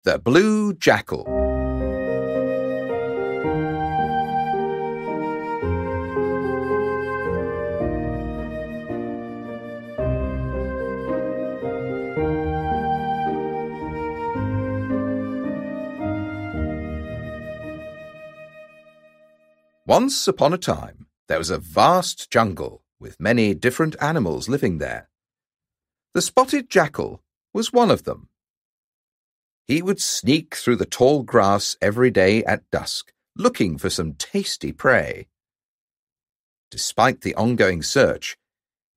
The Blue Jackal. Once upon a time, there was a vast jungle with many different animals living there. The spotted jackal was one of them. He would sneak through the tall grass every day at dusk, looking for some tasty prey. Despite the ongoing search,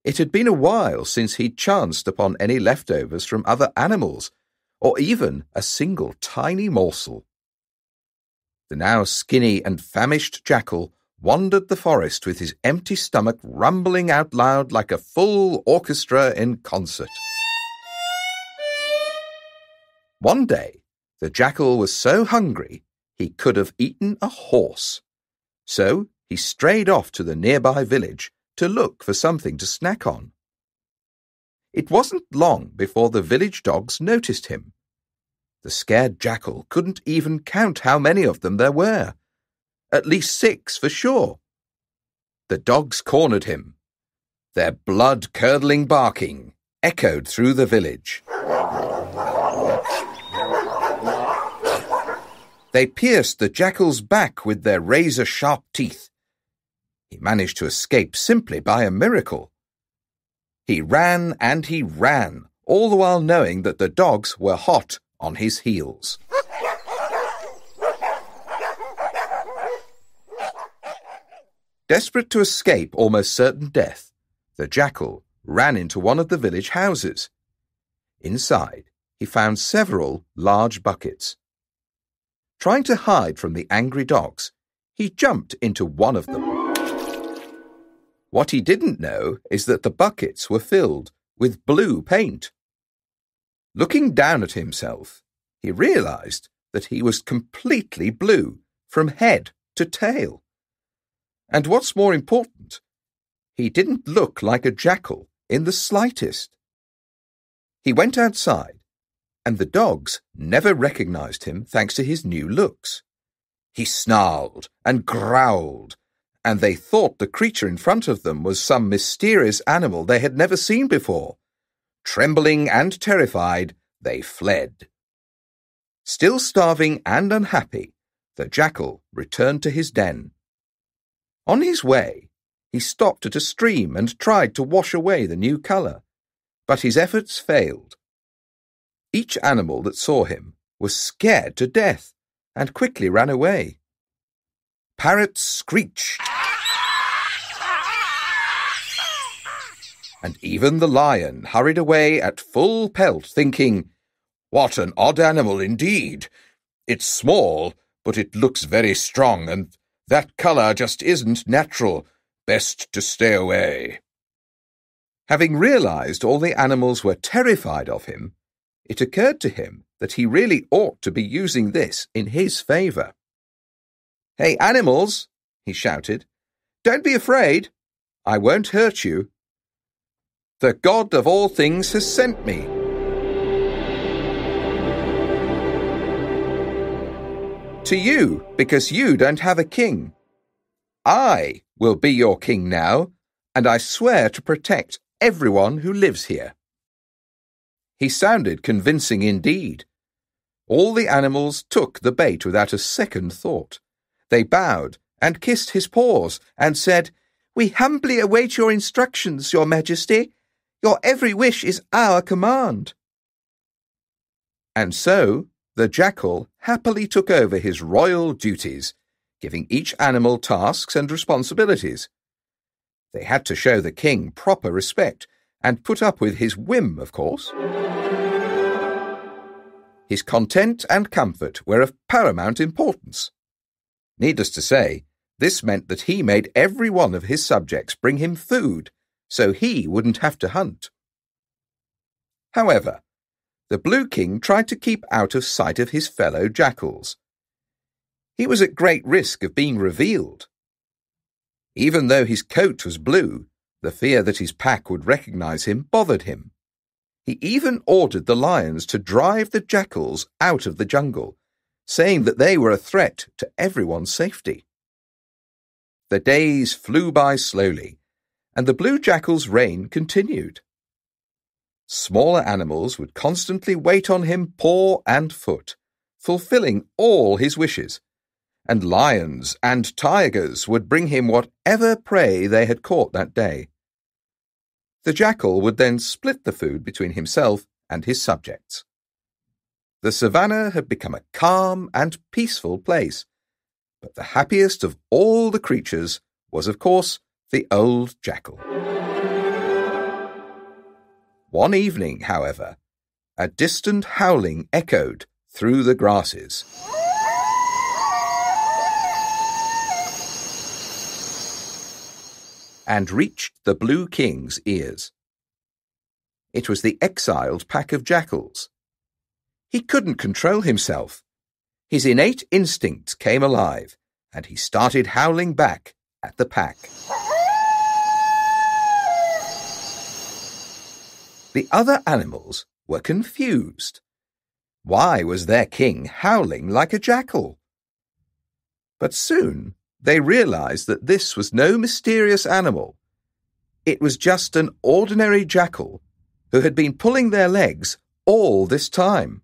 it had been a while since he'd chanced upon any leftovers from other animals, or even a single tiny morsel. The now skinny and famished jackal wandered the forest with his empty stomach rumbling out loud like a full orchestra in concert. One day, the jackal was so hungry he could have eaten a horse. So he strayed off to the nearby village to look for something to snack on. It wasn't long before the village dogs noticed him. The scared jackal couldn't even count how many of them there were. At least 6 for sure. The dogs cornered him. Their blood-curdling barking echoed through the village. They pierced the jackal's back with their razor-sharp teeth. He managed to escape simply by a miracle. He ran and he ran, all the while knowing that the dogs were hot on his heels. Desperate to escape almost certain death, the jackal ran into one of the village houses. Inside, he found several large buckets. Trying to hide from the angry dogs, he jumped into one of them. What he didn't know is that the buckets were filled with blue paint. Looking down at himself, he realized that he was completely blue from head to tail. And what's more important, he didn't look like a jackal in the slightest. He went outside, and the dogs never recognized him thanks to his new looks. He snarled and growled, and they thought the creature in front of them was some mysterious animal they had never seen before. Trembling and terrified, they fled. Still starving and unhappy, the jackal returned to his den. On his way, he stopped at a stream and tried to wash away the new colour, but his efforts failed. Each animal that saw him was scared to death and quickly ran away. Parrots screeched, and even the lion hurried away at full pelt, thinking, "What an odd animal indeed! It's small, but it looks very strong, and that colour just isn't natural. Best to stay away." Having realized all the animals were terrified of him, it occurred to him that he really ought to be using this in his favour. "Hey, animals," he shouted, "don't be afraid. I won't hurt you. The God of all things has sent me." "To you, because you don't have a king. I will be your king now, and I swear to protect everyone who lives here." He sounded convincing indeed. All the animals took the bait without a second thought. They bowed and kissed his paws and said, "We humbly await your instructions, Your Majesty. Your every wish is our command." And so the jackal happily took over his royal duties, giving each animal tasks and responsibilities. They had to show the king proper respect and put up with his whim, of course. His content and comfort were of paramount importance. Needless to say, this meant that he made every one of his subjects bring him food, so he wouldn't have to hunt. However, the Blue King tried to keep out of sight of his fellow jackals. He was at great risk of being revealed. Even though his coat was blue, the fear that his pack would recognize him bothered him. He even ordered the lions to drive the jackals out of the jungle, saying that they were a threat to everyone's safety. The days flew by slowly, and the blue jackal's reign continued. Smaller animals would constantly wait on him paw and foot, fulfilling all his wishes, and lions and tigers would bring him whatever prey they had caught that day. The jackal would then split the food between himself and his subjects. The savannah had become a calm and peaceful place, but the happiest of all the creatures was, of course, the old jackal. One evening, however, a distant howling echoed through the grasses. And reached the Blue King's ears. It was the exiled pack of jackals. He couldn't control himself. His innate instincts came alive, and he started howling back at the pack. The other animals were confused. Why was their king howling like a jackal? But soon they realized that this was no mysterious animal. It was just an ordinary jackal who had been pulling their legs all this time.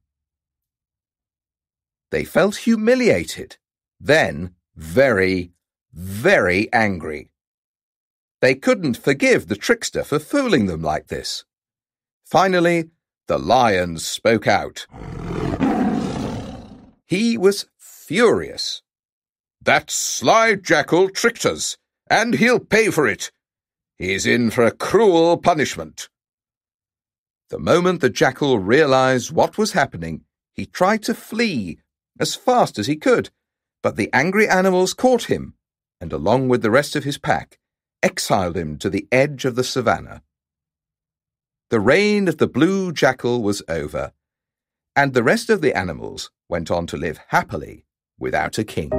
They felt humiliated, then very, very angry. They couldn't forgive the trickster for fooling them like this. Finally, the lion spoke out. He was furious. "That sly jackal tricked us, and he'll pay for it. He's in for a cruel punishment." The moment the jackal realized what was happening, he tried to flee as fast as he could, but the angry animals caught him, and along with the rest of his pack, exiled him to the edge of the savannah. The reign of the blue jackal was over, and the rest of the animals went on to live happily without a king.